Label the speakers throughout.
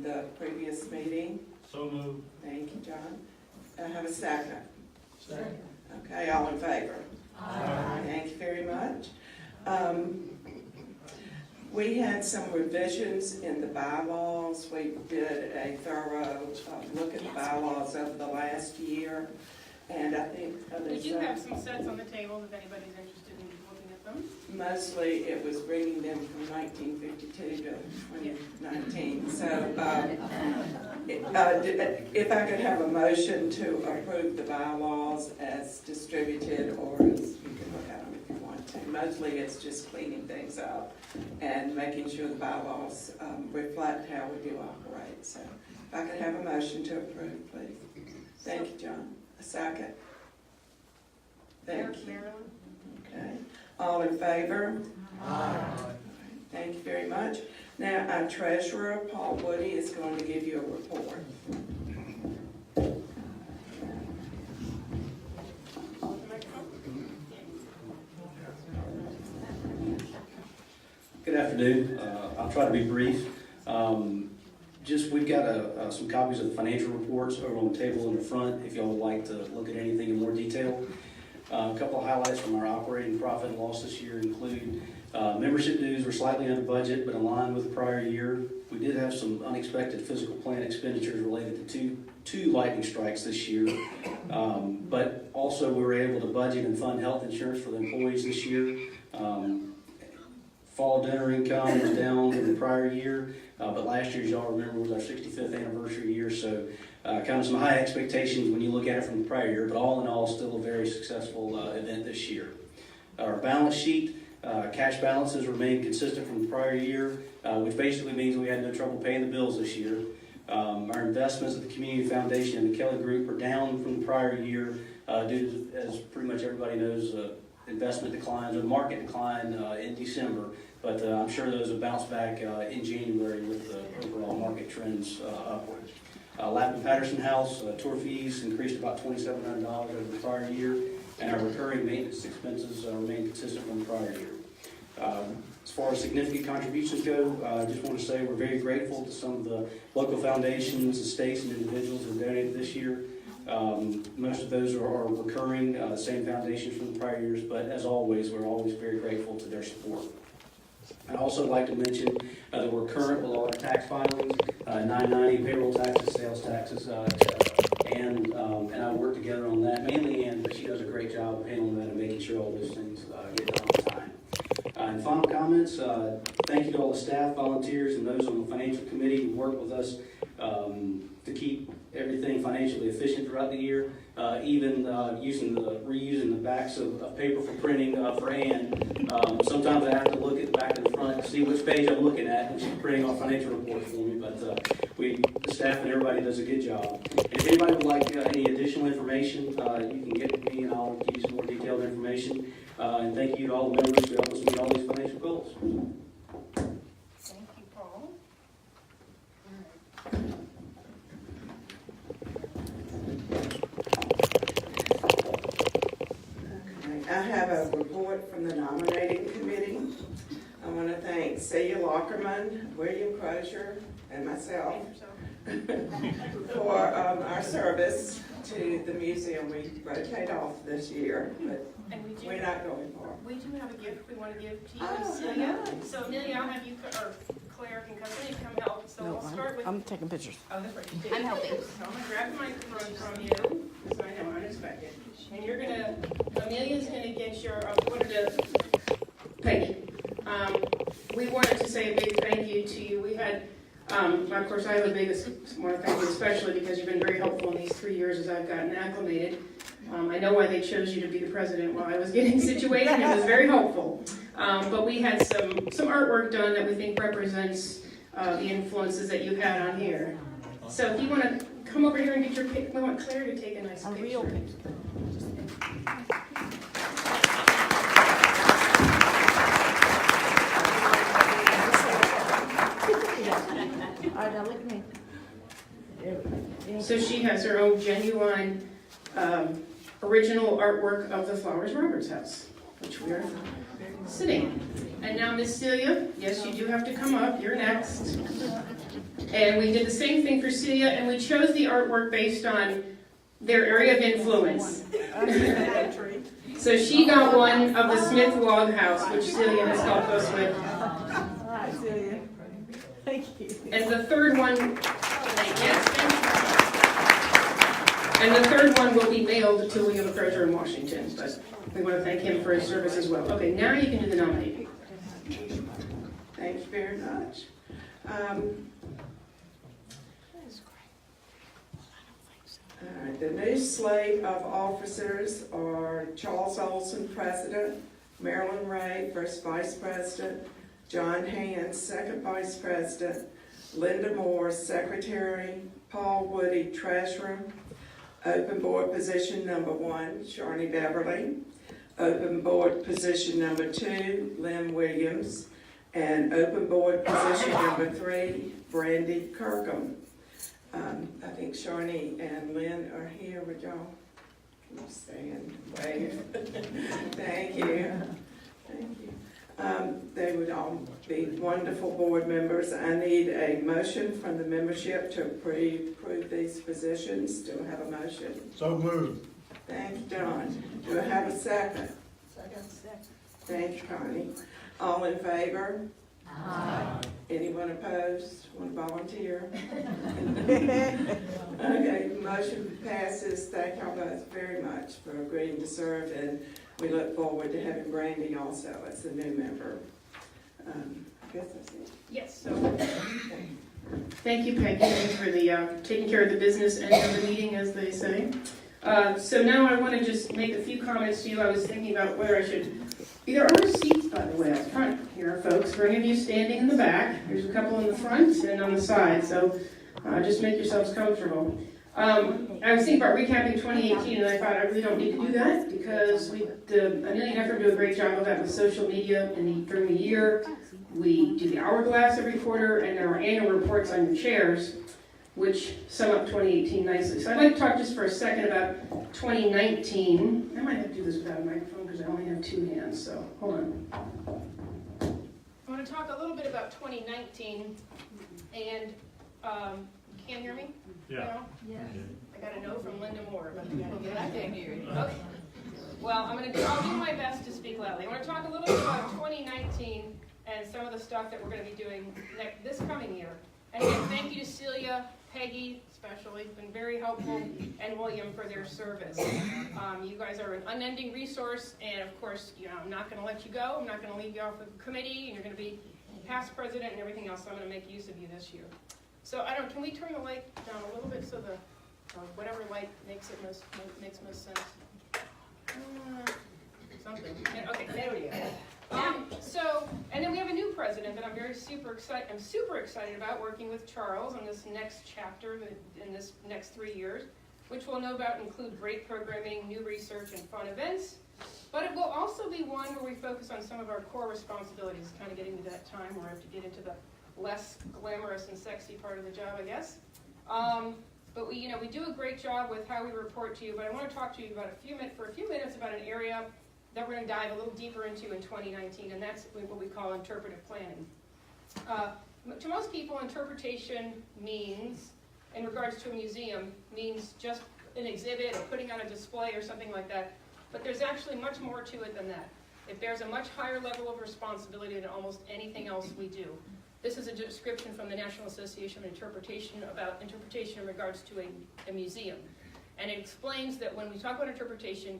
Speaker 1: the previous meeting?
Speaker 2: So moved.
Speaker 1: Thank you, John. I have a second.
Speaker 2: Second.
Speaker 1: Okay, all in favor?
Speaker 2: Aye.
Speaker 1: Thank you very much. We had some revisions in the bylaws. We did a thorough look at the bylaws over the last year, and I think
Speaker 3: We do have some sets on the table if anybody's interested in looking at them.
Speaker 1: mostly it was bringing them from 1952 to 2019. So if I could have a motion to approve the bylaws as distributed, or as you can look at them if you want to. Mostly it's just cleaning things up and making sure the bylaws reflect how we do operate. So if I could have a motion to approve, please. Thank you, John. A second. Thank you.
Speaker 3: Marilyn?
Speaker 1: Okay. All in favor?
Speaker 2: Aye.
Speaker 1: Thank you very much. Now, our treasurer, Paul Woody, is going to give you a report.
Speaker 4: Good afternoon. I'll try to be brief. We've got some copies of the financial reports over on the table in the front if y'all would like to look at anything in more detail. A couple of highlights from our operating profit and loss this year include membership dues were slightly under budget but in line with the prior year. We did have some unexpected physical plant expenditures related to two lightning strikes this year, but also we were able to budget and fund health insurance for the employees this year. Fall dinner income was down from the prior year, but last year, as y'all remember, was our 65th anniversary year, so kind of some high expectations when you look at it from the prior year, but all in all, still a very successful event this year. Our balance sheet, cash balances remain consistent from the prior year, which basically means we had no trouble paying the bills this year. Our investments at the Community Foundation and the Kelly Group are down from the prior year due to, as pretty much everybody knows, investment declines or market decline in December. But I'm sure those will bounce back in January with the overall market trends upwards. Lapham Patterson House tour fees increased about $2,700 over the prior year, and our recurring maintenance expenses remain consistent from the prior year. As far as significant contributions go, I just want to say we're very grateful to some of the local foundations, estates, and individuals who donated this year. Most of those are recurring, same foundations from the prior years, but as always, we're always very grateful to their support. I'd also like to mention that we're current with all our tax filings, 990 payroll taxes, sales taxes, and I work together on that, mainly Ann, but she does a great job of handling that and making sure all those things get done on time. And final comments, thank you to all the staff, volunteers, and those on the financial committee who work with us to keep everything financially efficient throughout the year, even reusing the backs of paper for printing for Ann. Sometimes I have to look at the back and the front to see which page I'm looking at, and she's printing off financial reports for me, but the staff and everybody does a good job. And if anybody would like any additional information, you can get with me and I'll give you some more detailed information. And thank you to all the members who help us meet all these financial goals.
Speaker 3: Thank you, Paul.
Speaker 1: Okay, I have a report from the nominating committee. I want to thank Celia Lockerman, William Crozier, and myself for our service to the museum. We rotate off this year, but
Speaker 3: And
Speaker 1: we're not going far.
Speaker 3: we do have a gift we want to give to you,
Speaker 1: Oh,
Speaker 3: Celia.
Speaker 1: nice.
Speaker 3: So Amelia, I'll have you, or Claire can come in and come help. So we'll start with,
Speaker 5: I'm taking pictures.
Speaker 3: oh, that's right. I'm helping. So I'm gonna grab the microphone from you, because I know unexpected. And you're gonna, Amelia's gonna get your, thank you. We wanted to say a big thank you to you. We've had, of course, I have a biggest, want to thank you especially because you've been very helpful in these 3 years as I've gotten acclimated. I know why they chose you to be the president while I was getting situated. It was very helpful. But we had some artwork done that we think represents the influences that you had on here. So if you want to come over here and get your pic, we want Claire to take a nice
Speaker 5: A
Speaker 3: picture.
Speaker 5: real picture. All right, now look at me.
Speaker 3: So she has her own genuine, original artwork of the Flowers Roberts house, which we are sitting. And now, Miss Celia, yes, you do have to come up. You're next. And we did the same thing for Celia, and we chose the artwork based on their area of influence. So she got one of the Smith Log House, which Celia has helped us with.
Speaker 5: All right, Celia. Thank you.
Speaker 3: And the third one, and the third one will be mailed to William Fraser in Washington, but we want to thank him for his service as well. Okay, now you can do the nominating.
Speaker 1: Thank you very much. All right, the new slate of officers are Charles Olson, President, Marilyn Ray, First Vice President, John Hand, Second Vice President, Linda Moore, Secretary, Paul Woody, Treasurer, Open Board Position Number 1, Sharni Beverly, Open Board Position Number 2, Lynn Williams, and Open Board Position Number 3, Brandy Kirkham. I think Sharni and Lynn are here. Would y'all stand, wave? Thank you. Thank you. They would all be wonderful board members. I need a motion from the membership to approve these positions. Do I have a motion?
Speaker 2: So moved.
Speaker 1: Thank you, Don. Do I have a second?
Speaker 5: Second.
Speaker 1: Thank you, Connie. All in favor?
Speaker 5: Aye.
Speaker 1: Anyone opposed? Want to volunteer? Okay, motion passes. Thank y'all both very much for agreeing to serve, and we look forward to having Brandy also as a new member. I guess that's it.
Speaker 3: Yes, so thank you, Peggy, for the taking care of the business end of the meeting, as they say. So now I want to just make a few comments to you. I was thinking about whether I should. There are seats, by the way, up front here, folks. For any of you standing in the back, there's a couple in the front and on the side, so just make yourselves comfortable. I was thinking about recapping 2018, and I thought I really don't need to do that because we did a million effort to do a great job of that with social media during the year. We do the hourglass every quarter, and there are annual reports on your chairs, which sum up 2018 nicely. So I'd like to talk just for a second about 2019. I might have to do this without a microphone because I only have two hands, so hold on. I want to talk a little bit about 2019, and can you hear me?
Speaker 2: Yeah.
Speaker 5: Yeah.
Speaker 3: I got a no from Linda Moore, but I can't hear you. Okay. Well, I'll do my best to speak loudly. I want to talk a little bit about 2019 and some of the stuff that we're going to be doing this coming year. And again, thank you to Celia, Peggy especially, it's been very helpful, and William for their service. You guys are an unending resource, and of course, I'm not going to let you go. I'm not going to leave you off with the committee, and you're going to be past president and everything else, so I'm going to make use of you this year. So can we turn the light down a little bit so the whatever light makes most sense? Something. Okay, there we go. And then we have a new president that I'm super excited about working with Charles on this next chapter in this next 3 years, which we'll no doubt include great programming, new research, and fun events. But it will also be one where we focus on some of our core responsibilities, kind of getting to that time where I have to get into the less glamorous and sexy part of the job, I guess. But we do a great job with how we report to you, but I want to talk to you about for a few minutes about an area that we're going to dive a little deeper into in 2019, and that's what we call interpretive planning. To most people, interpretation means, in regards to a museum, means just an exhibit or putting on a display or something like that, but there's actually much more to it than that. It bears a much higher level of responsibility than almost anything else we do. This is a description from the National Association of Interpretation about interpretation in regards to a museum. And it explains that when we talk about interpretation,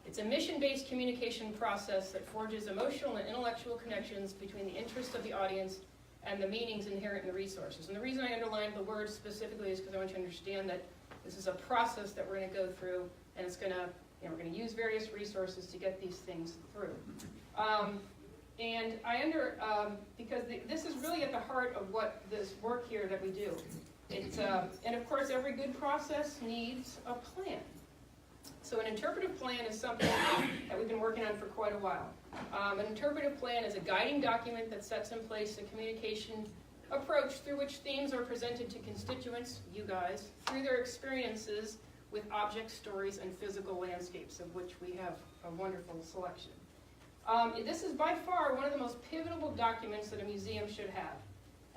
Speaker 3: it's a mission-based communication process that forges emotional and intellectual connections between the interests of the audience and the meanings inherent in the resources. And the reason I underlined the word specifically is because I want you to understand that this is a process that we're going to go through, and it's going to, we're going to use various resources to get these things through. Because this is really at the heart of what this work here that we do. And of course, every good process needs a plan. So an interpretive plan is something that we've been working on for quite a while. An interpretive plan is a guiding document that sets in place a communication approach through which themes are presented to constituents, you guys, through their experiences with objects, stories, and physical landscapes, of which we have a wonderful selection. This is by far one of the most pivotal documents that a museum should have.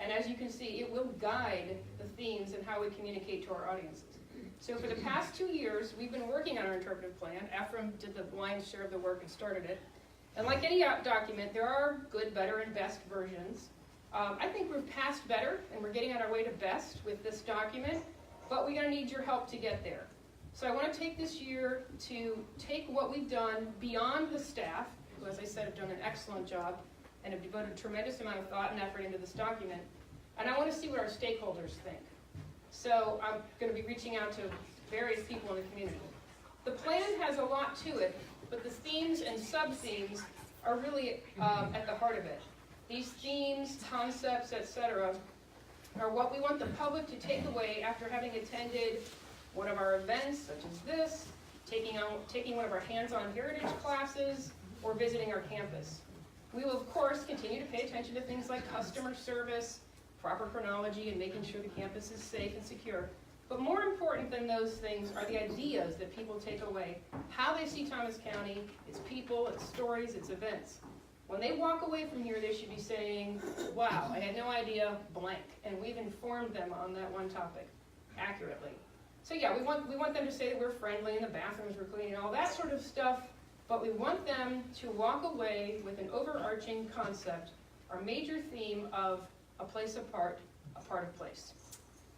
Speaker 3: And as you can see, it will guide the themes and how we communicate to our audiences. So for the past 2 years, we've been working on our interpretive plan. Ephraim did the lion's share of the work and started it. And like any document, there are good, better, and best versions. I think we're past better, and we're getting on our way to best with this document, but we're going to need your help to get there. So I want to take this year to take what we've done beyond the staff, who, as I said, have done an excellent job and have devoted a tremendous amount of thought and effort into this document, and I want to see what our stakeholders think. So I'm going to be reaching out to various people in the community. The plan has a lot to it, but the themes and sub-themes are really at the heart of it. These themes, concepts, etc., are what we want the public to take away after having attended one of our events, such as this, taking one of our hands-on heritage classes, or visiting our campus. We will, of course, continue to pay attention to things like customer service, proper chronology, and making sure the campus is safe and secure. But more important than those things are the ideas that people take away, how they see Thomas County, its people, its stories, its events. When they walk away from here, they should be saying, wow, I had no idea, blank. And we've informed them on that one topic accurately. So yeah, we want them to say that we're friendly and the bathrooms were clean and all that sort of stuff, but we want them to walk away with an overarching concept, our major theme of a place apart, a part of place.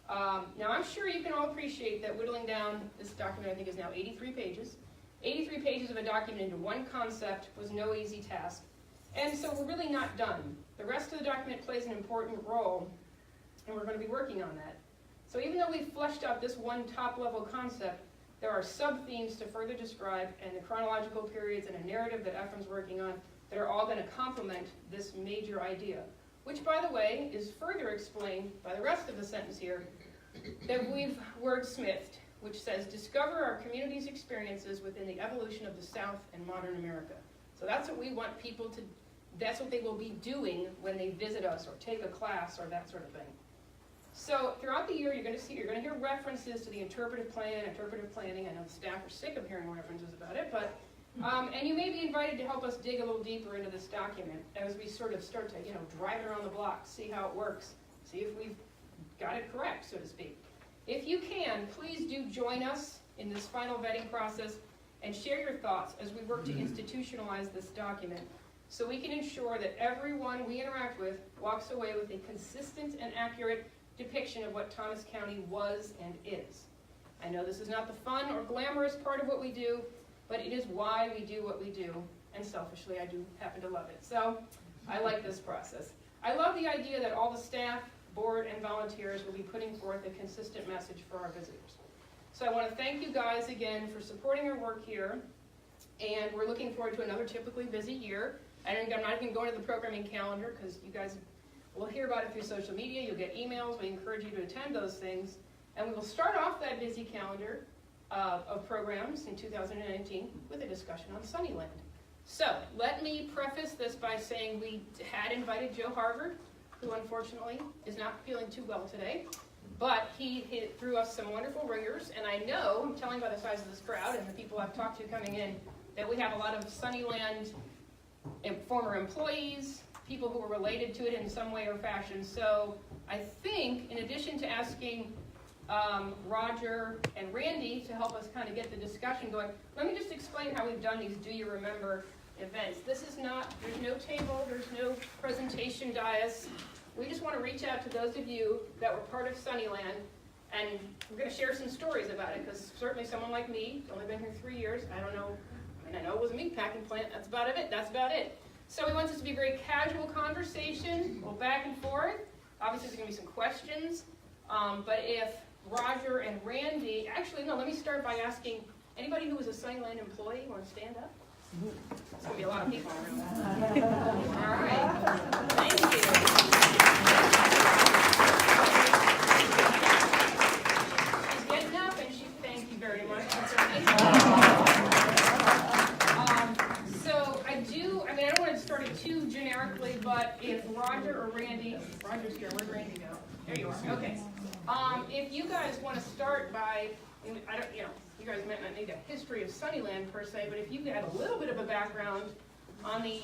Speaker 3: Now I'm sure you can all appreciate that whittling down this document, I think, is now 83 pages. 83 pages of a document into one concept was no easy task. And so we're really not done. The rest of the document plays an important role, and we're going to be working on that. So even though we've fleshed out this one top-level concept, there are sub-themes to further describe, and the chronological periods and a narrative that Ephraim's working on that are all going to complement this major idea, which, by the way, is further explained by the rest of the sentence here that we've wordsmithed, which says, discover our community's experiences within the evolution of the South and modern America. So that's what we want people to, that's what they will be doing when they visit us or take a class or that sort of thing. So throughout the year, you're going to hear references to the interpretive plan, interpretive planning. I know the staff are sick of hearing references about it, but and you may be invited to help us dig a little deeper into this document as we sort of start to, drive it around the block, see how it works, see if we've got it correct, so to speak. If you can, please do join us in this final vetting process and share your thoughts as we work to institutionalize this document so we can ensure that everyone we interact with walks away with a consistent and accurate depiction of what Thomas County was and is. I know this is not the fun or glamorous part of what we do, but it is why we do what we do, and selfishly I do happen to love it. So I like this process. I love the idea that all the staff, board, and volunteers will be putting forth a consistent message for our visitors. So I want to thank you guys again for supporting our work here, and we're looking forward to another typically busy year. I'm not even going to the programming calendar because you guys will hear about it through social media. You'll get emails. We encourage you to attend those things. And we will start off that busy calendar of programs in 2019 with a discussion on Sunnyland. So let me preface this by saying we had invited Joe Harvard, who unfortunately is not feeling too well today. But he threw us some wonderful ringers, and I know, I'm telling by the size of this crowd and the people I've talked to coming in, that we have a lot of Sunnyland former employees, people who are related to it in some way or fashion. So I think, in addition to asking Roger and Randy to help us kind of get the discussion going, let me just explain how we've done these Do You Remember events. This is not, there's no table, there's no presentation dais. We just want to reach out to those of you that were part of Sunnyland, and we're going to share some stories about it, because certainly someone like me, only been here 3 years, I don't know, I know it was a meat packing plant, that's about it. So we want this to be a very casual conversation, a little back and forth. Obviously there's going to be some questions, but if Roger and Randy, actually no, let me start by asking, anybody who was a Sunnyland employee want to stand up? There's going to be a lot of people in the room. All right, thank you. She's getting up, and thank you very much. So I don't want to start it too generically, but if Roger or Randy, Roger's here, where'd Randy go? There you are, okay. If you guys want to start by, you guys might not need a history of Sunnyland per se, but if you had a little bit of a background on the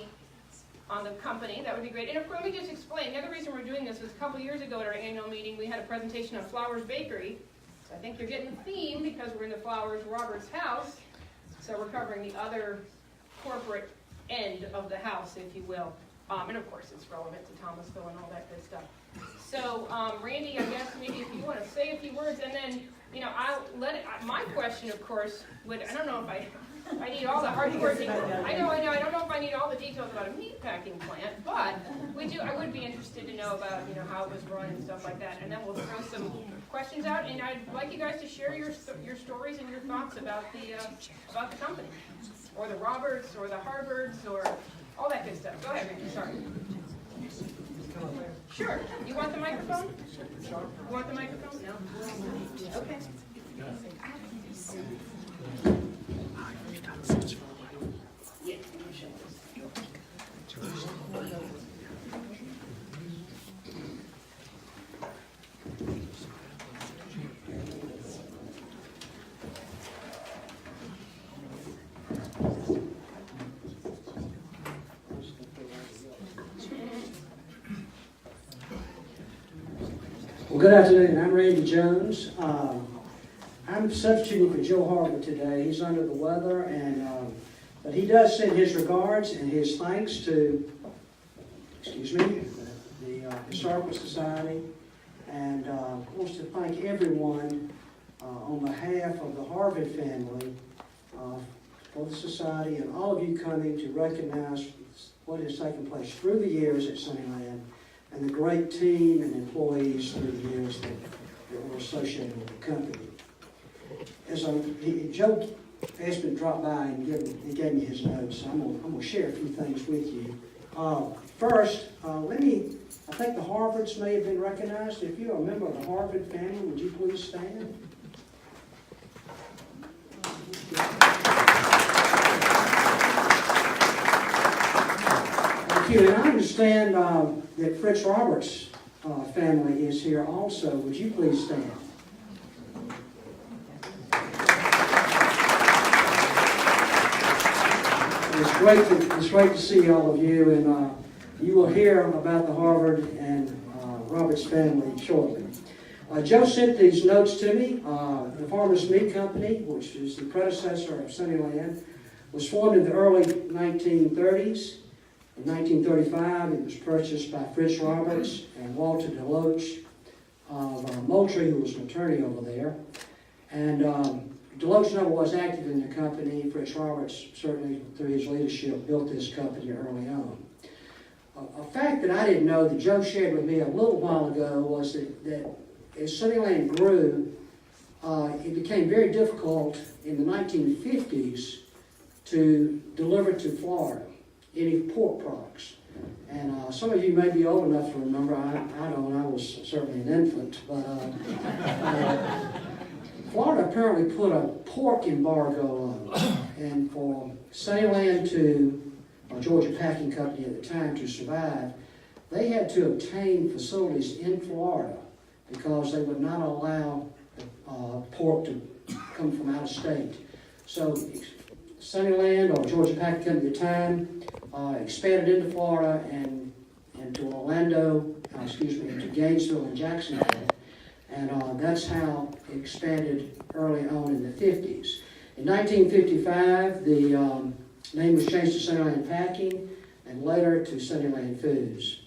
Speaker 3: on the company, that would be great. And of course, let me just explain, the other reason we're doing this is a couple years ago at our annual meeting, we had a presentation of Flowers Bakery. So I think you're getting the theme because we're in the Flowers Roberts house. So we're covering the other corporate end of the house, if you will. And of course, it's relevant to Thomasville and all that good stuff. So, Randy, I guess maybe if you want to say a few words, and then, you know, I'll let it, my question, of course, would, I don't know if I need all the hardcore details. I know, I don't know if I need all the details about a meat packing plant, but I would be interested to know about, you know, how it was run and stuff like that. And then we'll throw some questions out, and I'd like you guys to share your stories and your thoughts about the company, or the Roberts, or the Harvards, or all that good stuff. Go ahead, Randy, sorry. Sure. You want the microphone? You want the microphone? No? Okay. Yeah.
Speaker 6: Well, good afternoon. I'm Randy Jones. I'm substituting for Joe Harvard today. He's under the weather, but he does send his regards and his thanks to, the Historical Society, and wants to thank everyone on behalf of the Harvard family for the society and all of you coming to recognize what has taken place through the years at Sunnyland, and the great team and employees through the years that were associated with the company. Joe Espen dropped by and he gave me his notes. I'm going to share a few things with you. First, I think the Harvards may have been recognized. If you're a member of the Harvard family, would you please stand? Thank you. And I understand that Fritz Roberts' family is here also. Would you please stand? It's great to see all of you, and you will hear about the Harvard and Roberts family shortly. Joe sent these notes to me. The Farmers Meat Company, which is the predecessor of Sunnyland, was formed in the early 1930s. In 1935, it was purchased by Fritz Roberts and Walter DeLoach of Moultrie, who was an attorney over there. And DeLoach never was active in the company. Fritz Roberts, certainly through his leadership, built this company early on. A fact that I didn't know that Joe shared with me a little while ago was that as Sunnyland grew, it became very difficult in the 1950s to deliver to Florida any pork products. And some of you may be old enough to remember, I don't, I was certainly an infant, but Florida apparently put a pork embargo on, and for Sunnyland to Georgia Packing Company at the time to survive, they had to obtain facilities in Florida because they would not allow pork to come from out of state. So Sunnyland, or Georgia Packing Company at the time, expanded into Florida and to Orlando, into Gainesville and Jacksonville. And that's how it expanded early on in the 50s. In 1955, the name was changed to Sunnyland Packing, and later to Sunnyland Foods.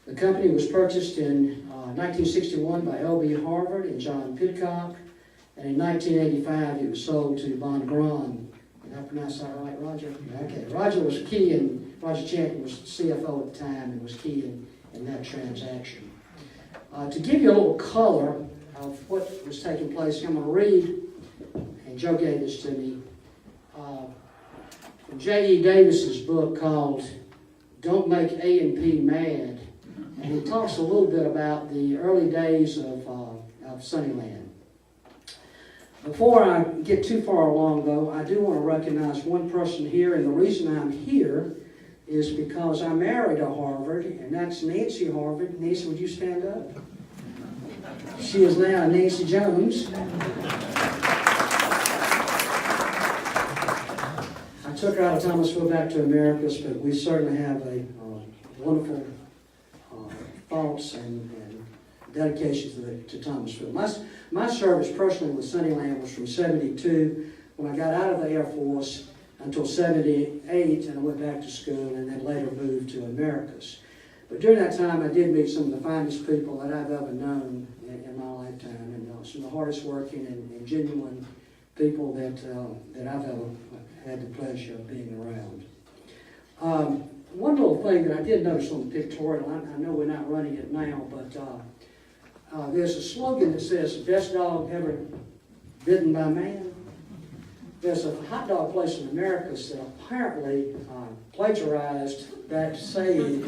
Speaker 6: The company was purchased in 1961 by L.B. Harvard and John Pidcock, and in 1985 it was sold to Von Braun. Did I pronounce that right, Roger? Okay. Roger was key, and Roger Champion was CFO at the time and was key in that transaction. To give you a little color of what was taking place, I'm going to read, and Joe gave this to me, from J.E. Davis's book called Don't Make A&P Mad, and he talks a little bit about the early days of Sunnyland. Before I get too far along, though, I do want to recognize one person here, and the reason I'm here is because I married a Harvard, and that's Nancy Harvard. Nancy, would you stand up? She is now Nancy Jones. I took her out of Thomasville back to Americus, but we certainly have a wonderful thoughts and dedication to Thomasville. My service personally with Sunnyland was from 72, when I got out of the Air Force, until 78, and I went back to school and then later moved to Americas. But during that time, I did meet some of the finest people that I've ever known in my lifetime, and some of the hardest working and genuine people that I've ever had the pleasure of being around. One little thing that I did notice on the pictorial, I know we're not running it now, but there's a slogan that says, "Best dog ever bitten by man." There's a hot dog place in America that apparently plagiarized that saying,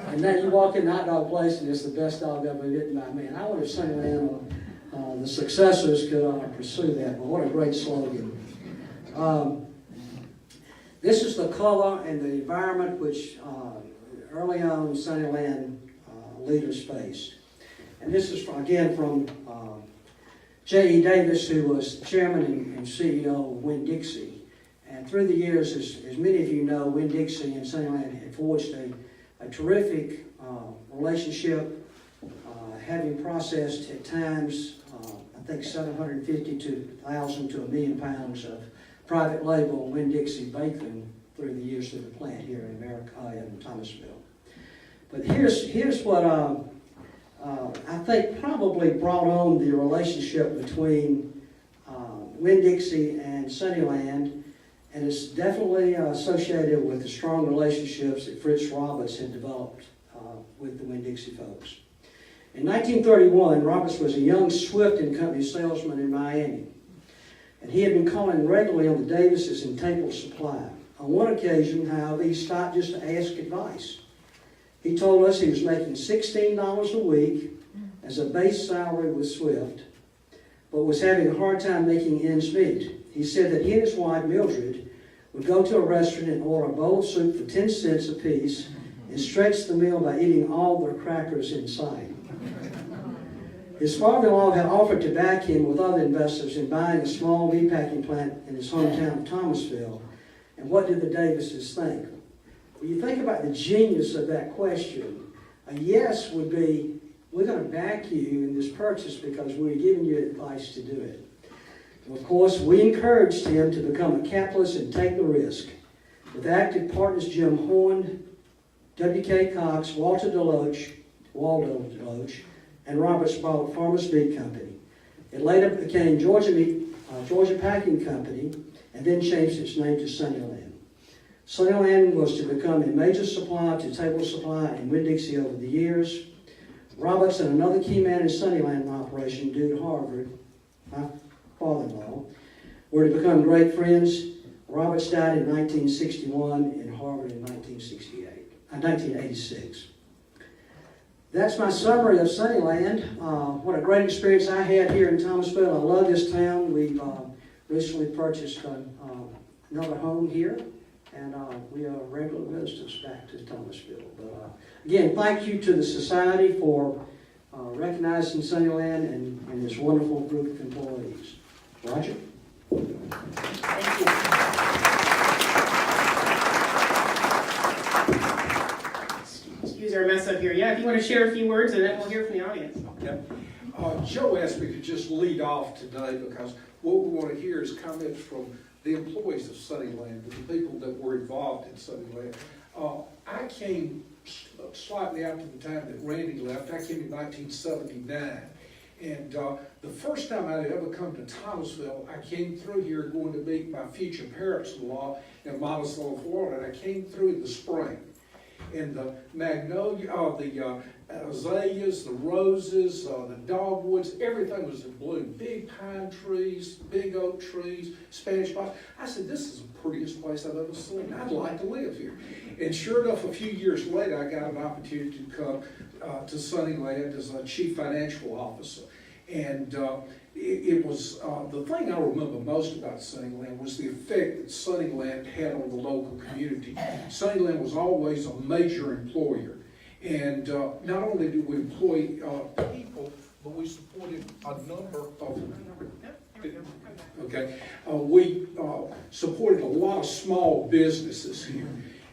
Speaker 6: and now you walk in the hot dog place and it's the best dog ever bitten by man. I wonder if Sunnyland or the successors could pursue that, but what a great slogan. This is the color and the environment which early on Sunnyland leaders faced. And this is, again, from J.E. Davis, who was chairman and CEO of Winn-Dixie. And through the years, as many of you know, Winn-Dixie and Sunnyland had forged a terrific relationship, having processed at times, I think 750 to 1,000 to 1 million pounds of private label Winn-Dixie bacon through the years of the plant here in America, in Thomasville. But here's what I think probably brought on the relationship between Winn-Dixie and Sunnyland, and it's definitely associated with the strong relationships that Fritz Roberts had developed with the Winn-Dixie folks. In 1931, Roberts was a young Swift & Company salesman in Miami, and he had been calling regularly on the Davises in Table Supply. On one occasion, however, he stopped just to ask advice. He told us he was making $16 a week as a base salary with Swift, but was having a hard time making ends meet. He said that he and his wife, Mildred, would go to a restaurant and order a bowl of soup for 10 cents apiece and stretch the meal by eating all their crackers in sight. His father-in-law had offered to back him with other investors in buying a small meatpacking plant in his hometown of Thomasville. And what did the Davises think? When you think about the genius of that question, a yes would be, we're going to back you in this purchase because we're giving you advice to do it. And of course, we encouraged him to become a capitalist and take the risk. With active partners Jim Horn, W.K. Cox, Waldo Deloach, and Roberts bought Farmers Meat Company. It later became Georgia Packing Company, and then changed its name to Sunnyland. Sunnyland was to become a major supplier to Table Supply and Winn-Dixie over the years. Roberts and another key man in Sunnyland operation, Dude Harvard, my father-in-law, were to become great friends. Roberts died in 1961 and Harvard in 1986. That's my summary of Sunnyland. What a great experience I had here in Thomasville. I love this town. We've recently purchased another home here, and we are regular visitors back to Thomasville. But again, thank you to the Society for recognizing Sunnyland and this wonderful group of employees. Roger?
Speaker 3: Thank you. Excuse our mess up here. Yeah, if you want to share a few words, and then we'll hear from the audience.
Speaker 2: Okay. Joe asked me to just lead off today because what we want to hear is comments from the employees of Sunnyland, the people that were involved in Sunnyland. I came slightly after the time that Randy left. I came in 1979. And the first time I'd ever come to Thomasville, I came through here going to meet my future parents-in-law in Monticello, Florida. And I came through in the spring. And the magnolia, the azaleas, the roses, the dogwoods, everything was in bloom. Big pine trees, big oak trees, Spanish moss. I said, this is the prettiest place I've ever seen. I'd like to live here. And sure enough, a few years later, I got an opportunity to come to Sunnyland as a chief financial officer. And it was, the thing I remember most about Sunnyland was the effect that Sunnyland had on the local community. Sunnyland was always a major employer. And not only did we employ people, but we supported a number of, we supported a lot of small businesses here.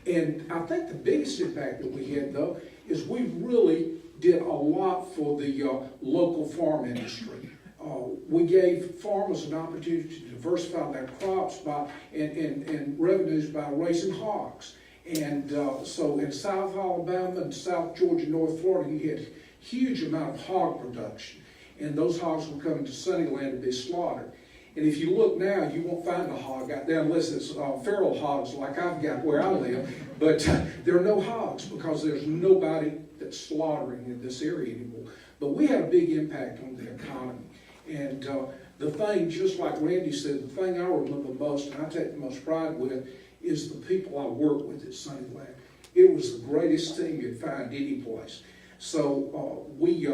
Speaker 2: And I think the biggest impact that we had, though, is we really did a lot for the local farm industry. We gave farmers an opportunity to diversify their crops and revenues by raising hogs. And so in South Alabama and South Georgia, North Florida, you had huge amount of hog production. And those hogs were coming to Sunnyland to be slaughtered. And if you look now, you won't find a hog out there unless it's feral hogs like I've got where I live. But there are no hogs because there's nobody that's slaughtering in this area anymore. But we had a big impact on the economy. And the thing, just like Randy said, the thing I remember most, and I take the most pride with, is the people I work with at Sunnyland. It was the greatest thing you'd find any place. So we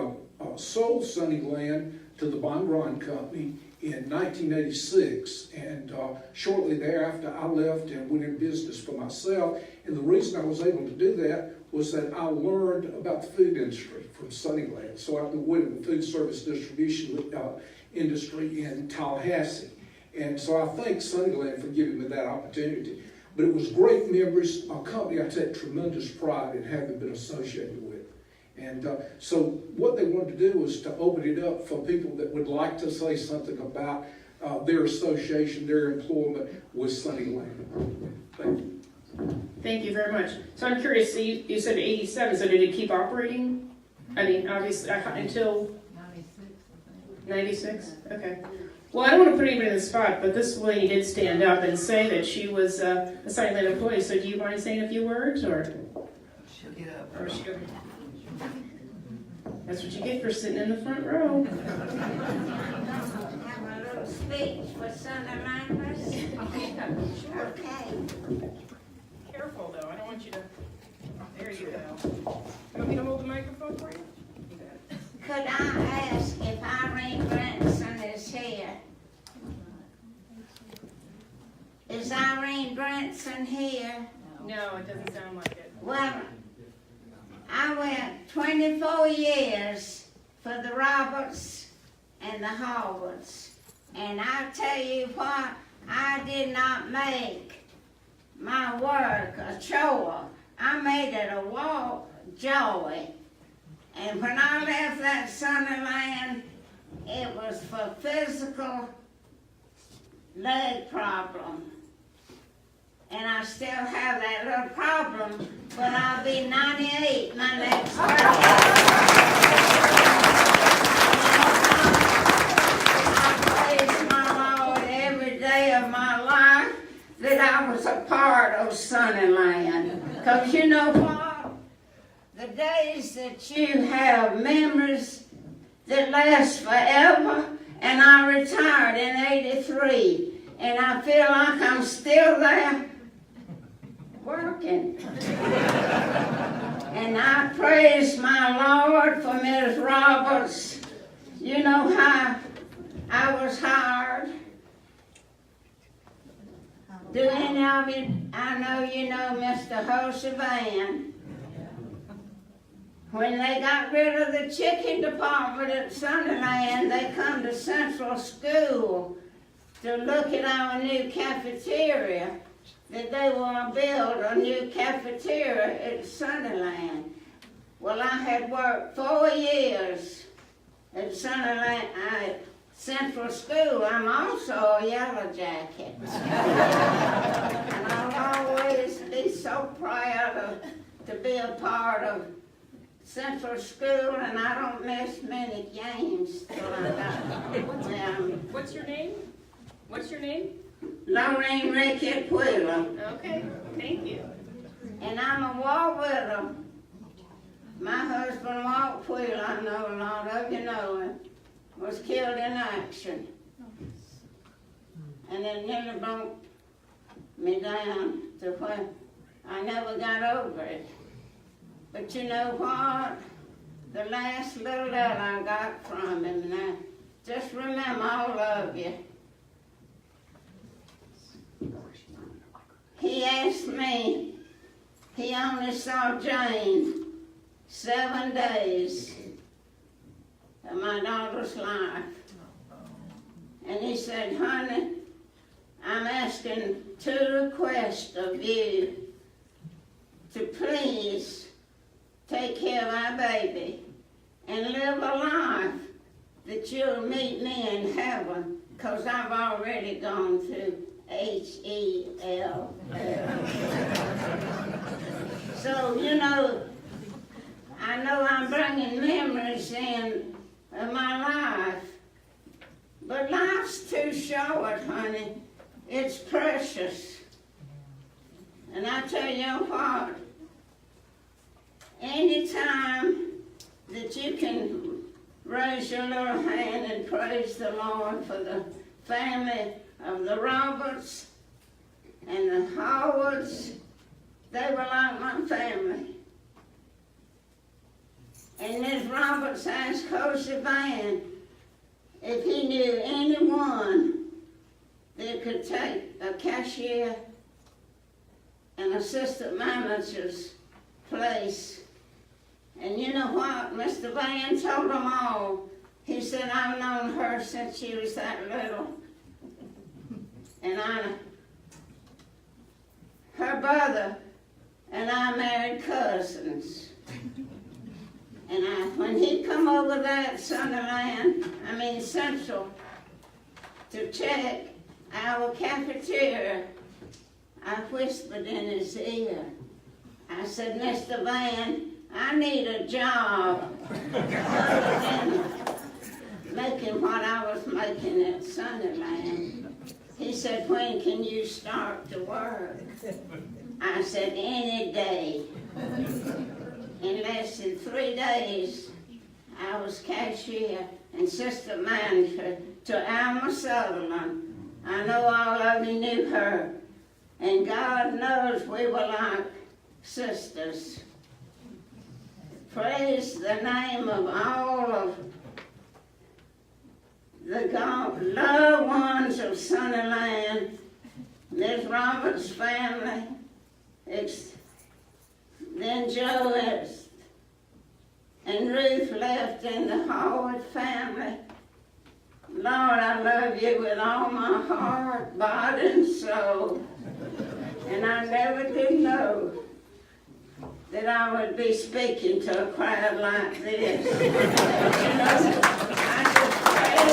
Speaker 2: sold Sunnyland to the Bondron Company in 1986, and shortly thereafter I left and went in business for myself. And the reason I was able to do that was that I learned about the food industry from Sunnyland. So I went in the food service distribution industry in Tallahassee. And so I thank Sunnyland for giving me that opportunity. But it was great memories, a company I take tremendous pride in having been associated with. And so what they wanted to do was to open it up for people that would like to say something about their association, their employment with Sunnyland. Thank you.
Speaker 3: Thank you very much. So I'm curious, so you said 87, so did it keep operating? I mean, obviously, until 96? Okay. Well, I don't want to put anybody in the spot, but this lady did stand up and say that she was a Sunnyland employee, so do you mind saying a few words, or?
Speaker 7: She'll get up.
Speaker 3: Or she, that's what you get for sitting in the front row.
Speaker 8: Have a little speech for Sunnylanders? Okay.
Speaker 3: Careful, though. I don't want you to. There you go. You want me to hold the microphone for you? You got it.
Speaker 8: Could I ask if Irene Branson is here? Is Irene Branson here?
Speaker 3: No, it doesn't sound like it.
Speaker 8: Well, I went 24 years for the Roberts and the Howards. And I tell you what, I did not make my work a chore. I made it a walk joy. And when I left that Sunnyland, it was for physical leg problem. And I still have that little problem, but I'll be 98 my next I praise my Lord every day of my life that I was a part of Sunnyland. Because you know what? The days that you have memories that last forever, and I retired in 83, and I feel like I'm still there working. And I praise my Lord for Ms. Roberts. You know how I was hired. Do any of you, I know you know Mr. Hosevan. When they got rid of the chicken department at Sunnyland, they come to Central School to look at our new cafeteria, that they want to build a new cafeteria at Sunnyland. Well, I had worked 4 years at Sunnyland, Central School. I'm also a yellow jacket. And I'll always be so proud to be a part of Central School, and I don't miss many games till I got
Speaker 3: What's your name? What's your name?
Speaker 8: Lorraine Rickett Wheeler.
Speaker 3: Okay, thank you.
Speaker 8: And I'm a war widow. My husband, Walt Wheeler, I know a lot of you know him, was killed in action. And it nearly broke me down to where I never got over it. But you know what? The last little letter I got from him, and I just remember all of you. He asked me, he only saw Jane 7 days of my daughter's life. And he said, honey, I'm asking 2 requests of you. to please take care of our baby and live a life that you'll meet me in heaven, 'cause I've already gone to HELL. So, you know I'm bringing memories in of my life, but life's too short, honey. It's precious. And I tell you what, anytime that you can raise your little hand and praise the Lord for the family of the Roberts and the Howards, they were like my family. And Ms. Roberts asked Cozy Van if he knew anyone that could take a cashier and assistant manager's place. And you know what? Mr. Van told them all. He said, I've known her since she was that little. And her brother and I married cousins. And when he come over there at Central, to check our cafeteria, I whispered in his ear. I said, Mr. Van, I need a job other than making what I was making at Sunnyland. He said, when can you start to work? I said, any day. In less than 3 days, I was cashier and assistant manager to Alma Sutherland. I know all of you knew her, and God knows we were like sisters. Praise the name of all of the loved ones of Sunnyland, Ms. Roberts' family, then Joe and Ruth left in the Howard family. Lord, I love you with all my heart, body, and soul. And I never did know that I would be speaking to a crowd like this. But, you know, I just prayed and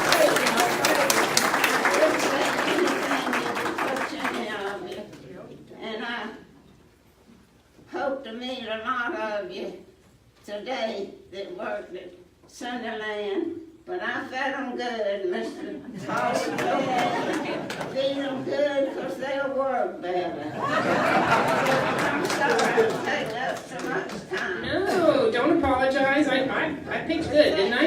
Speaker 8: prayed and prayed. I couldn't say anything that would touch any of you. And I hope to meet a lot of you today that worked at Sunnyland. But I fed them good, Mr. Holly. Feed them good because they'll work better. I'm sorry to take up so much time.
Speaker 3: No, don't apologize. I picked good, didn't I?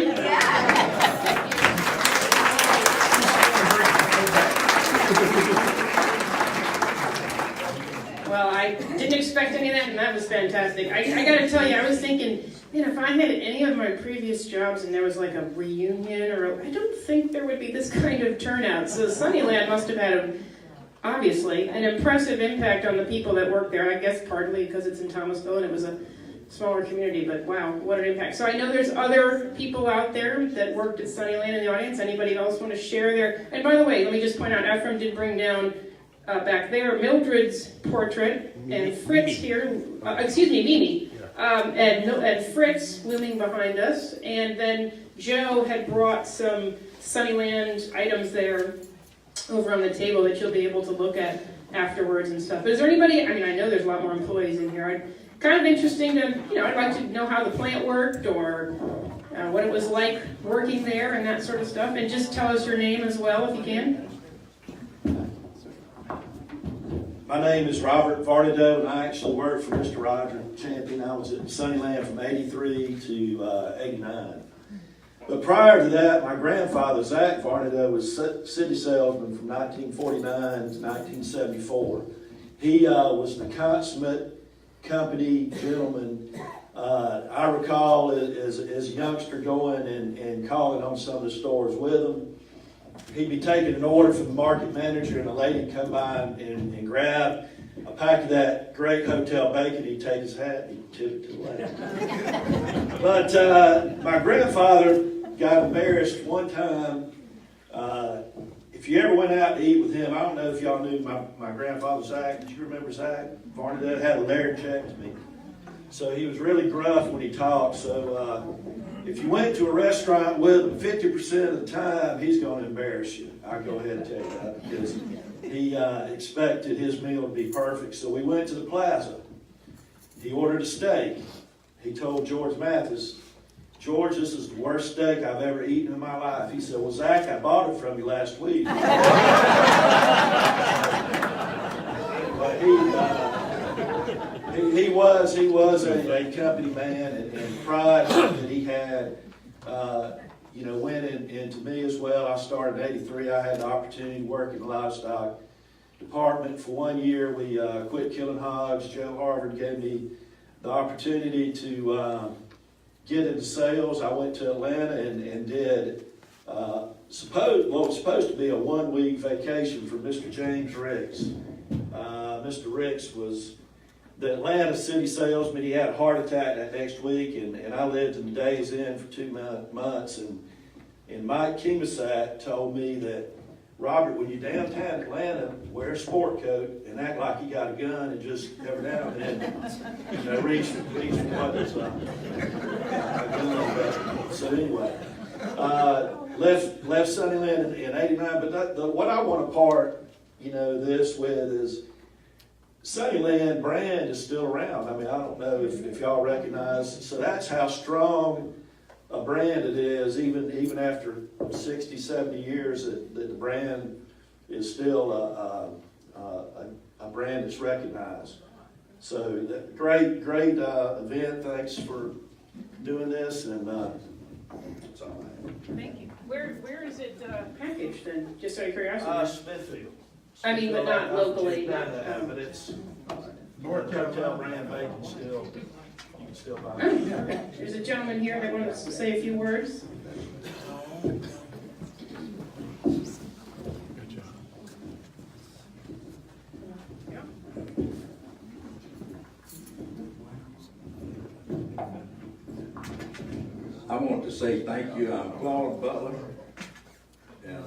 Speaker 3: Well, I didn't expect any of that, and that was fantastic. I gotta tell you, I was thinking, man, if I had any of my previous jobs and there was like a reunion, I don't think there would be this kind of turnout. So Sunnyland must have had, obviously, an impressive impact on the people that work there. I guess partly because it's in Thomasville and it was a smaller community, but wow, what an impact. So I know there's other people out there that worked at Sunnyland in the audience. Anybody else want to share their, and by the way, let me just point out, Ephraim did bring down back there Mildred's portrait, and Fritz here, Mimi, and Fritz looming behind us, and then Joe had brought some Sunnyland items there over on the table that you'll be able to look at afterwards and stuff. But is there anybody, I know there's a lot more employees in here, kind of interesting to, I'd like to know how the plant worked, or what it was like working there and that sort of stuff, and just tell us your name as well if you can.
Speaker 7: My name is Robert Vardido, and I actually worked for Mr. Roger Champion. I was at Sunnyland from 83 to 89. But prior to that, my grandfather, Zach Vardido, was city salesman from 1949 to 1974. He was the consummate company gentleman. I recall as a youngster going and calling on some of the stores with him. He'd be taking an order from the market manager, and a lady would come by and grab a pack of that great hotel bacon. He'd take his hat and he'd tip it to the lady. But my grandfather got embarrassed one time. If if you ever went out to eat with him, I don't know if y'all knew my grandfather Zach. Did you remember Zach? Varnado had a Laird check to me. So he was really gruff when he talked. So if you went to a restaurant with him, 50% of the time, he's going to embarrass you. I'll go ahead and tell you that, because he expected his meal to be perfect. So we went to the plaza. He ordered a steak. He told George Mathis, "George, this is the worst steak I've ever eaten in my life." He said, "Well, Zach, I bought it from you last week." But he was a company man, and pride that he had, went into me as well. I started in '83. I had the opportunity to work in the livestock department for 1 year. We quit killing hogs. Joe Harvard gave me the opportunity to get into sales. I went to Atlanta and did what was supposed to be a 1-week vacation for Mr. James Ricks. Mr. Ricks was the Atlanta city salesman. He had a heart attack that next week, and I lived in the Days Inn for 2 months. And Mike Kemasat told me that, "Robert, when you're downtown Atlanta, wear a sport coat and act like you got a gun, and just every now and then, reach for what is a gun." So anyway, left Sunnyland in '89. But what I want to part, this with is Sunnyland brand is still around. I mean, I don't know if y'all recognize. So that's how strong a brand it is, even after 60, 70 years, that the brand is still a brand that's recognized. So great event. Thanks for doing this, and that's all I have.
Speaker 3: Thank you. Where is it packaged then, just out of curiosity?
Speaker 7: Smithfield.
Speaker 3: I mean, but not locally,
Speaker 7: No,
Speaker 3: not,
Speaker 7: but it's North Hotel brand bacon still. You can still buy
Speaker 3: Oh,
Speaker 7: it.
Speaker 3: okay. There's a gentleman here that wants to say a few words.
Speaker 9: I want to say thank you. I'm Claude Butler, and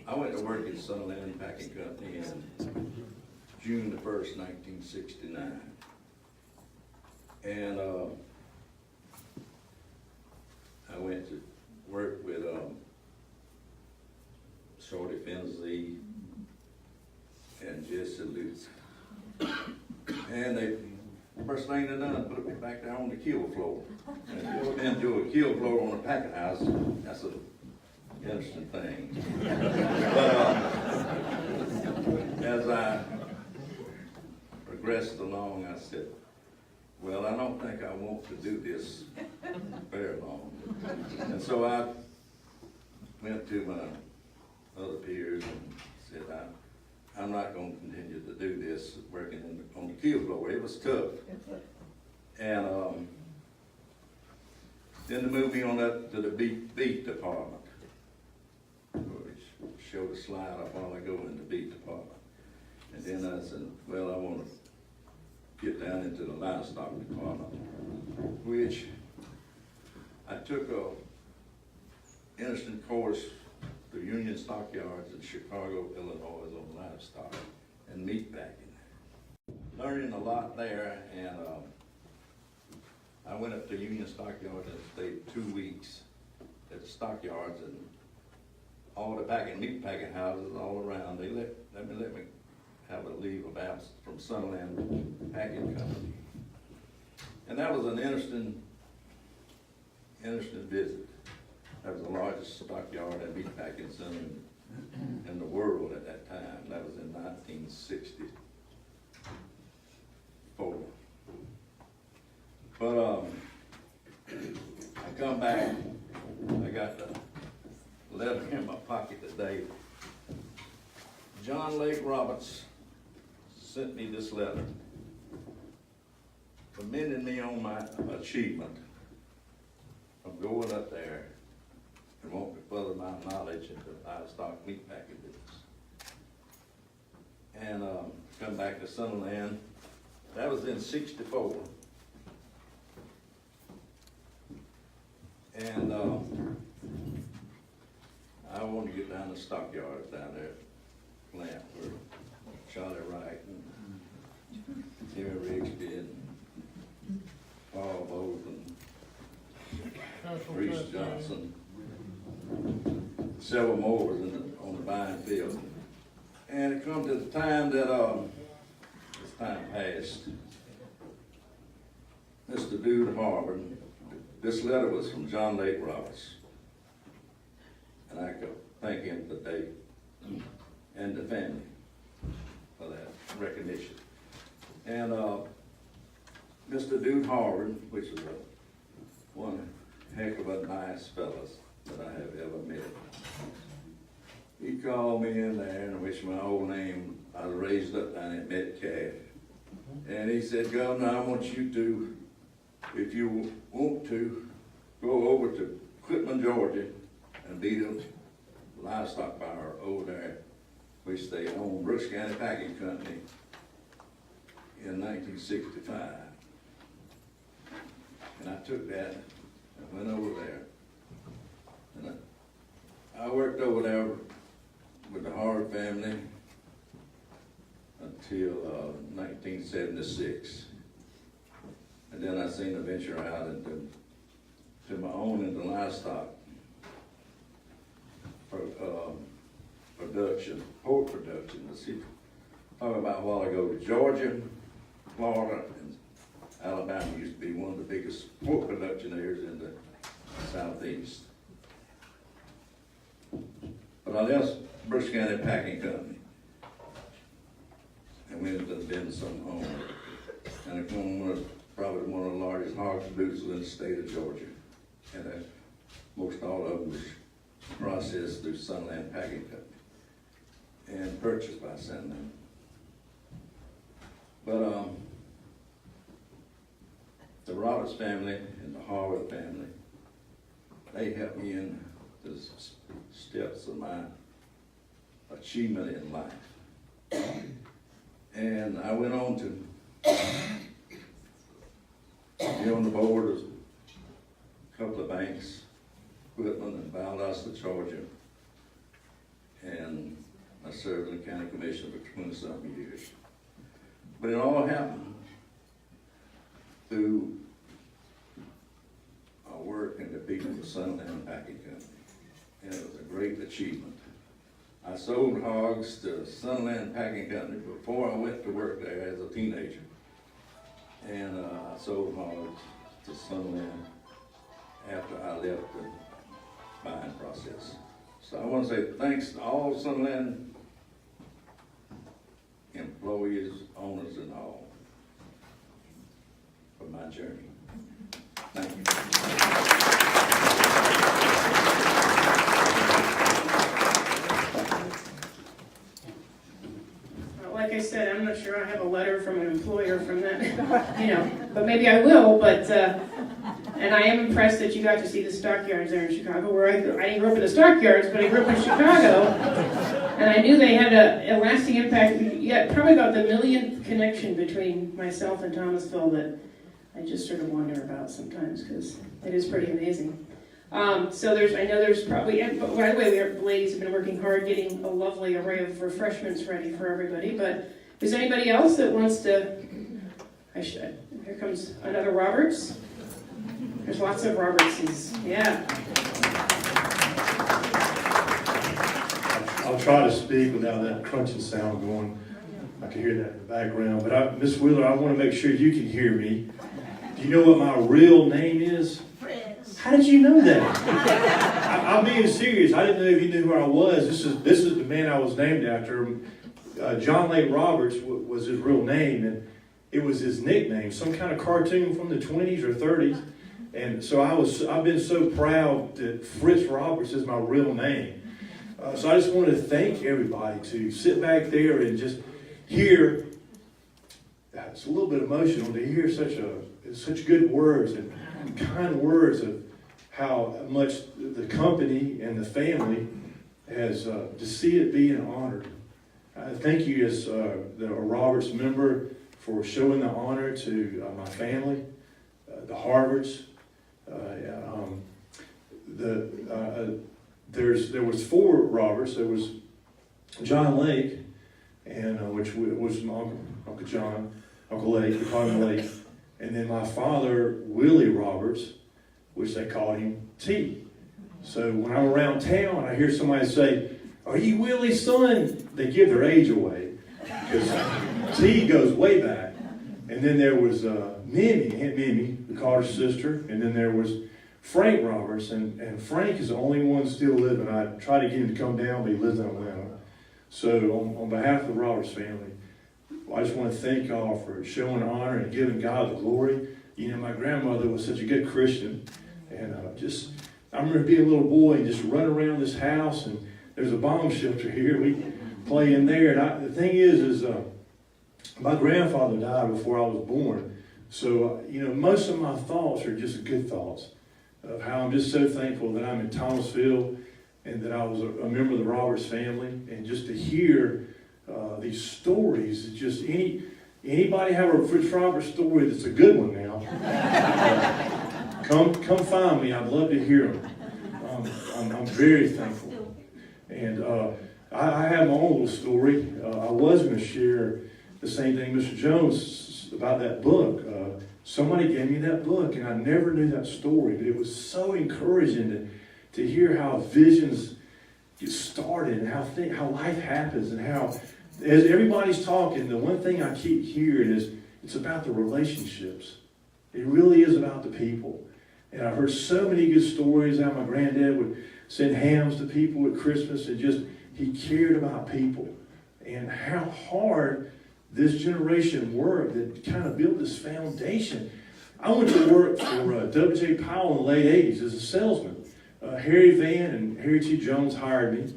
Speaker 9: I went to work at Sunnyland Packing Company in June the 1st, 1969. And I went to work with Shorty Finsley and Jesse Lutz. And the first thing they done, put me back down on the kill floor. And into a kill floor on a packing house, that's an interesting thing. But as I progressed along, I said, well, I don't think I want to do this very long. And so I went to my other peers and said, I'm not going to continue to do this working on the kill floor. It was tough. And then they moved me on up to the beef department, which showed a slide up while I go in the beef department. And then I said, well, I want to get down into the livestock department, which I took a interesting course through Union Stockyards in Chicago, Illinois, on livestock and meat packing. Learning a lot there, and I went up to Union Stockyards and stayed 2 weeks at the stockyards, and all the meat packing houses all around, they let me have a leave of absence from Sunnyland Packing Company. And that was an interesting visit. That was the largest stockyard and meat packing center in the world at that time. That was in 1964. But I come back, I got the letter in my pocket today. John Lake Roberts sent me this letter commending me on my achievement of going up there and wanting to further my knowledge in the livestock meat packing business. And come back to Sunnyland. That was in '64. And I I want to get down the stockyards down there, plant where Charlie Wright and Timmy Rigsby and Paul Bolton, Reese Johnson, several more was on the buying field. And it come to the time that, this time passed, Mr. Dude Harvard, this letter was from John Lake Roberts. And I could thank him today and the family for that recognition. And Mr. Dude Harvard, which is one heck of a nice fellow that I have ever met. He called me in there, and which my old name, I was raised up down at Metcalf. And he said, Governor, I want you to, if you want to, go over to Quitman, Georgia, and be the livestock buyer over there, which they owned Brooks County Packing Company in 1965. And I took that and went over there. And I worked over there with the Howard family until 1976. And then I seen the venture out into to my own into livestock production, pork production. Let's see, talking about a while ago, Georgia, Florida, and Alabama used to be one of the biggest pork production areas in the Southeast. But I left Brooks County Packing Company and went into the Benson home. And I became probably one of the largest hog producers in the state of Georgia. And most all of them was processed through Sunnyland Packing Company and purchased by Sunnyland. But the Roberts family and the Harwood family, they helped me in the steps of my achievement in life. And I went on to be on the board of a couple of banks, Whitman and Valdosta, Georgia. And I served in the county commission for 20-something years. But it all happened through our work in the people of Sunnyland Packing Company. And it was a great achievement. I sold hogs to Sunnyland Packing Company before I went to work there as a teenager. And I sold hogs to Sunnyland after I left the buying process. So I want to say thanks to all Sunnyland employees, owners, and all for my journey. Thank you.
Speaker 3: Like I said, I'm not sure I have a letter from an employer from that, but maybe I will, but, and I am impressed that you got to see the stockyards there in Chicago, where I didn't grow up in the stockyards, but I grew up in Chicago, and I knew they had a lasting impact. You got probably about the millionth connection between myself and Thomasville that I just sort of wonder about sometimes, because it is pretty amazing. So I know there's probably, and by the way, the ladies have been working hard getting a lovely array of refreshments ready for everybody, but is there anybody else that wants to, here comes another Roberts. There's lots of Robertses, yeah.
Speaker 10: I'll try to speak without that crunching sound going. I can hear that in the background, but Miss Wheeler, I want to make sure you can hear me. Do you know what my real name is? How did you know that? I'm being serious. I didn't know if you knew who I was. This is the man I was named after. John Lake Roberts was his real name, and it was his nickname, some kind of cartoon from the 20s or 30s. And so I've been so proud that Fritz Roberts is my real name. So I just wanted to thank everybody to sit back there and just hear. It's a little bit emotional to hear such good words and kind words of how much the company and the family has to see it being honored. Thank you as a Roberts member for showing the honor to my family, the Harvards, there was 4 Roberts. There was John Lake, and which was my Uncle John, Uncle Lake, they called him Lake. And then my father, Willie Roberts, which they called him T. So when I'm around town and I hear somebody say, "Are you Willie's son?" they give their age away, because T goes way back. And then there was Mimi, Aunt Mimi, we called her sister. And then there was Frank Roberts, and Frank is the only one still living. I tried to get him to come down, but he lives in Atlanta. So on behalf of the Roberts family, I just want to thank y'all for showing honor and giving God the glory. You know, my grandmother was such a good Christian, and I remember being a little boy and just running around this house, and there's a bomb shelter here. We play in there, and the thing is my grandfather died before I was born, so most of my thoughts are just good thoughts of how I'm just so thankful that I'm in Thomasville and that I was a member of the Roberts family, and just to hear these stories. It's just anybody have a Fritz Roberts story that's a good one now. Come find me. I'd love to hear them. I'm very thankful. And I have my own little story. I was going to share the same thing Mr. Jones about that book. Somebody gave me that book, and I never knew that story, but it was so encouraging to hear how visions get started and how life happens, and how, as everybody's talking, the one thing I keep hearing is it's about the relationships. It really is about the people. And I've heard so many good stories how my granddad would send hams to people at Christmas, and just he cared about people, and how hard this generation worked that kind of built this foundation. I went to work for W.J. Powell in the late 80s as a salesman. Harry Van and Harry T. Jones hired me.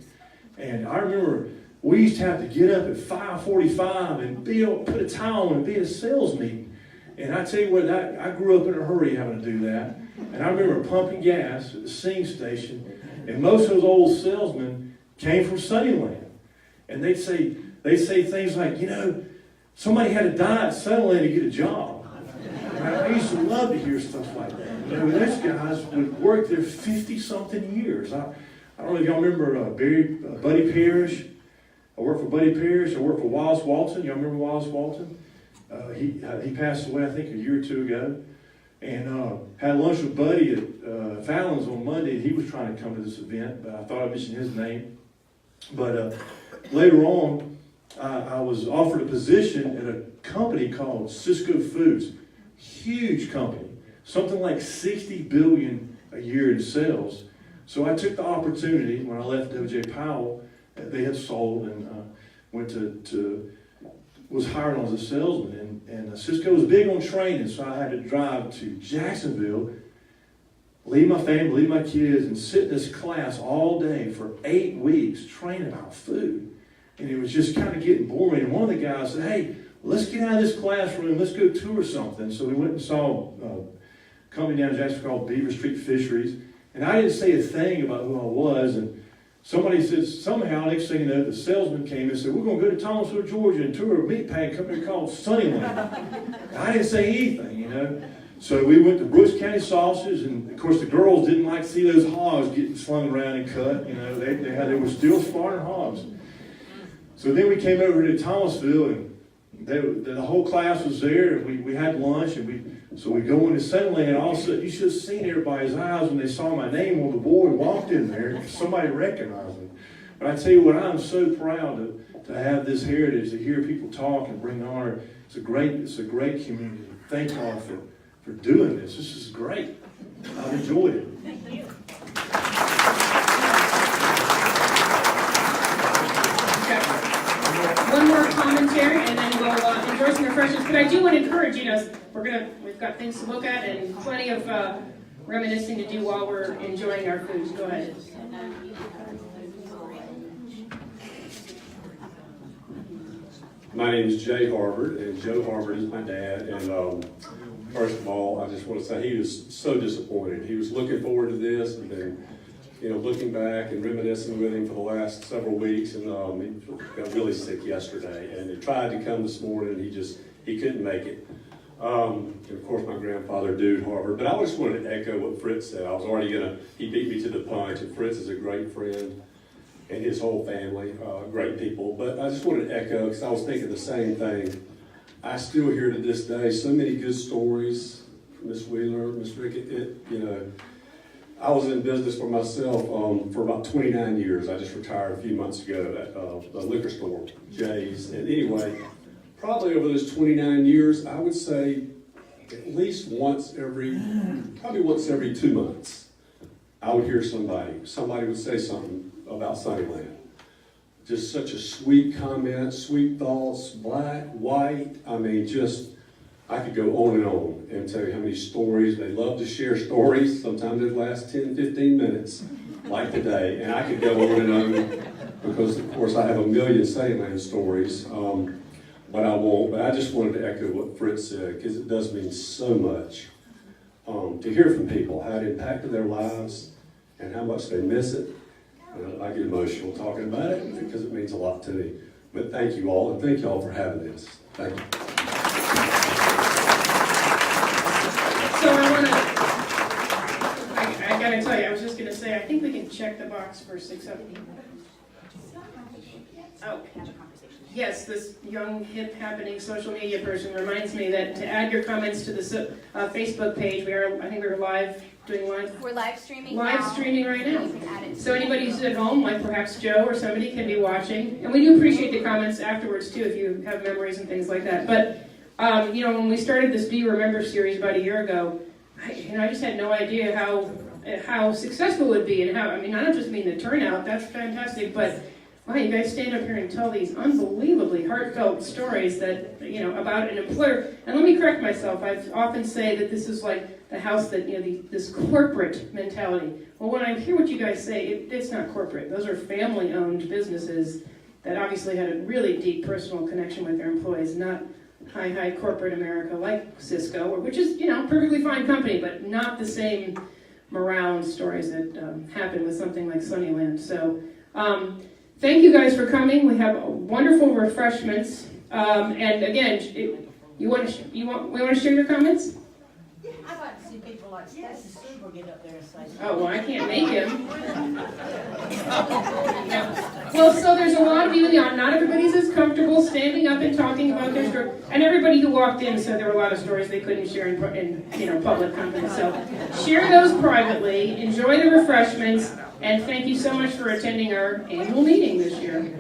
Speaker 10: And I remember we used to have to get up at 5:45 and put a tie on and be at a sales meeting. And I tell you what, I grew up in a hurry having to do that. And I remember pumping gas at the Sing station. And most of those old salesmen came from Sunnyland. And they'd say things like, somebody had to die at Sunnyland to get a job. And I used to love to hear stuff like that. Those guys would work there 50-something years. I don't know if y'all remember Buddy Parrish. I worked for Buddy Parrish. I worked for Wallace Walton. Y'all remember Wallace Walton? He passed away, I think, a year or two ago. And had lunch with Buddy at Fallon's on Monday. He was trying to come to this event, but I thought I'd mention his name. But later on, I was offered a position at a company called Cisco Foods. Huge company. Something like $60 billion a year in sales. So I took the opportunity when I left W.J. Powell. They had sold, and was hired on as a salesman. And Cisco was big on training, so I had to drive to Jacksonville, leave my family, leave my kids, and sit in this class all day for 8 weeks training about food. And it was just kind of getting boring. And one of the guys said, "Hey, let's get out of this classroom, let's go tour something." So we went and saw a company down in Jacksonville called Beaver Street Fisheries. And I didn't say a thing about who I was. And somebody said, somehow, next thing you know, the salesman came and said, "We're going to go to Thomasville, Georgia, and tour a meat packing company called Sunnyland." I didn't say anything, So we went to Brooks County Sausages, and of course the girls didn't like to see those hogs getting slung around and cut. They were still slaughtering hogs. So then we came over to Thomasville, and the whole class was there, and we had lunch, and so we go into Sunnyland, and all of a sudden, you should have seen everybody's eyes when they saw my name on the board and walked in there. Somebody recognized me. But I tell you what, I'm so proud to have this heritage, to hear people talk and bring honor. It's a great community. Thank y'all for doing this. This is great. I've enjoyed it.
Speaker 5: Thank you.
Speaker 3: One more commentary, and then we'll enjoy some refreshments. But I do want to encourage we've got things to look at and plenty of reminiscing to do while we're enjoying our foods. Go ahead.
Speaker 11: My name is Jay Harvard, and Joe Harvard is my dad. And first of all, I just want to say he was so disappointed. He was looking forward to this, and then looking back and reminiscing with him for the last several weeks, and he got really sick yesterday, and he tried to come this morning, he couldn't make it. And of course, my grandfather, Dude Harvard. But I just wanted to echo what Fritz said. I was already he beat me to the punch, and Fritz is a great friend, and his whole family, great people. But I just wanted to echo, because I was thinking the same thing. I still hear to this day so many good stories, Miss Wheeler, Miss Rickett, I was in business for myself for about 29 years. I just retired a few months ago at the liquor store, Jay's. And anyway, probably over those 29 years, I would say at least once every 2 months, I would hear somebody would say something about Sunnyland. Just such a sweet comment, sweet thoughts, black, white. I mean, I could go on and tell you how many stories. They love to share stories. Sometimes it lasts 10, 15 minutes, like today. And I could go on and on because, of course, I have a million Sunnyland stories, but I won't. But I just wanted to echo what Fritz said, because it does mean so much to hear from people, how it impacted their lives and how much they miss it. I get emotional talking about it because it means a lot to me. But thank you all, and thank you all for having this. Thank you.
Speaker 3: So I gotta tell you, I was just gonna say, I think we can check the box for 6 up. Oh, yes, this young, hip, happening social media person reminds me that to add your comments to the Facebook page, I think we're
Speaker 12: We're live streaming
Speaker 3: right now.
Speaker 12: You can add it to
Speaker 3: So anybody who's at home, like perhaps Joe or somebody, can be watching. And we do appreciate the comments afterwards too, if you have memories and things like that. But when we started this Do You Remember series about a year ago, I just had no idea how successful it would be, and I don't just mean the turnout, that's fantastic, but wow, you guys stand up here and tell these unbelievably heartfelt stories that, about an employer. And let me correct myself, I often say that this is like the house that, this corporate mentality. Well, when I hear what you guys say, it's not corporate. Those are family-owned businesses that obviously had a really deep personal connection with their employees, not high corporate America like Cisco, which is, perfectly fine company, but not the same morale stories that happen with something like Sunnyland. So, thank you guys for coming. We have wonderful refreshments. And again, we want to share your comments?
Speaker 5: I'd like to see people like Stacy Super get up there and say.
Speaker 3: Oh, well, I can't make him. Well, so there's a lot of you in the audience. Not everybody's as comfortable standing up and talking about their story. And everybody who walked in said there were a lot of stories they couldn't share in public company. So share those privately. Enjoy the refreshments. And thank you so much for attending our annual meeting this year.